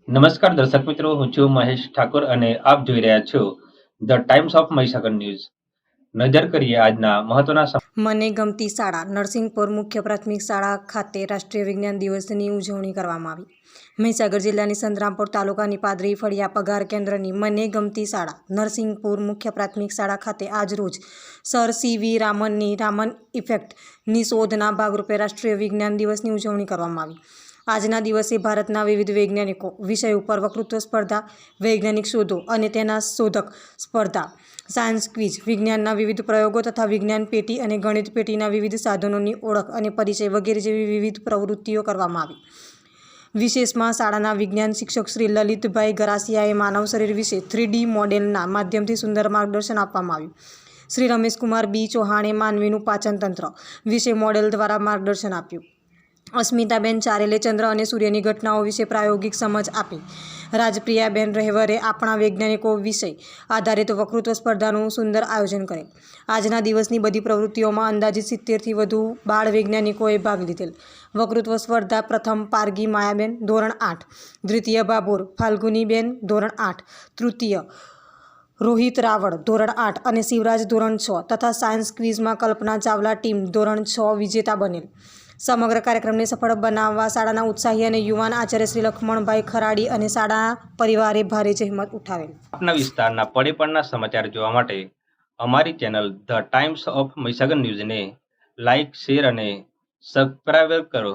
નમસ્કાર દર્શક મિત્રો, હું છું મહેશ ઠાકોર અને આપ જોઈ રહ્યા છો the times of Mahisagar news. નજર કરીએ આજના મહત્વના. મને ગમતી શાળા નરસિંગપુર મુખ્ય પ્રાથમિક શાળા ખાતે રાષ્ટ્રીય વિજ્ઞાન દિવસની ઉજવણી કરવામાં આવી. મહીસાગર જિલ્લાની સંતરામપુર તાલુકાની પાદરી ફળિયા પગાર કેન્દ્રની મને ગમતી શાળા નરસિંગપુર મુખ્ય પ્રાથમિક શાળા ખાતે આજરોજ સર સીવી રામનની રામન ઇફેક્ટની શોધના ભાગરૂપે રાષ્ટ્રીય વિજ્ઞાન દિવસની ઉજવણી કરવામાં આવી. આજના દિવસે ભારતના વિવિધ વૈજ્ઞાનિકો વિષય ઉપર વક્તૃત્વ સ્પર્ધા, વૈજ્ઞાનિક શોધો અને તેના શોધક સ્પર્ધા, સાયન્સ ક્વિઝ, વિજ્ઞાનના વિવિધ પ્રયોગો તથા વિજ્ઞાન પેટી અને ગણિત પેટીના વિવિધ સાધનોની ઓળખ અને પરિચય વગેરે જેવી વિવિધ પ્રવૃત્તિઓ કરવામાં આવી. વિશેષમાં શાળાના વિજ્ઞાન શિક્ષક શ્રી લલિતભાઈ ગરાસિયાએ માનવ શરીર વિશે 3D મોડેલના માધ્યમથી સુંદર માર્ગદર્શન આપવામાં આવ્યું. શ્રી રમેશકુમાર બી ચૌહાણે માનવીનું પાચન તંત્ર વિશે મોડેલ દ્વારા માર્ગદર્શન આપ્યું. અસ્મિતાબેન ચારેલે ચંદ્ર અને સૂર્યની ઘટનાઓ વિશે પ્રાયોગિક સમજ આપી. રાજપ્રિયાબેન રહેવરે આપણા વૈજ્ઞાનિકો વિષય આધારિત વક્તૃત્વ સ્પર્ધાનું સુંદર આયોજન કરેલ. આજના દિવસની બધી પ્રવૃત્તિઓમાં અંદાજિત 70થી વધુ બાળ વૈજ્ઞાનિકોએ ભાગ લીધેલ. વક્તૃત્વ સ્પર્ધા પ્રથમ પારગી માયાબેન ધોરણ 8, દ્વિતીય ભાભોર ફાલ્ગુનીબેન ધોરણ 8, તૃતીય રોહિત રાવળ ધોરણ 8 અને શિવરાજ ધોરણ 6 તથા સાયન્સ ક્વિઝમાં કલ્પના ચાવલા ટીમ ધોરણ 6 વિજેતા બનેલ. સમગ્ર કાર્યક્રમને સફળ બનાવવા શાળાના ઉત્સાહી અને યુવાન આચાર્ય શ્રી લખમણભાઈ ખરાડી અને શાળા પરિવારે ભારે જહેમત ઉઠાવેલ. આપના વિસ્તારના પડે સમાચાર જોવા માટે અમારી channel the times of Mahisagar ન્યૂઝને લાઇક, શેર અને સબસ્ક્રાઇબ કરો.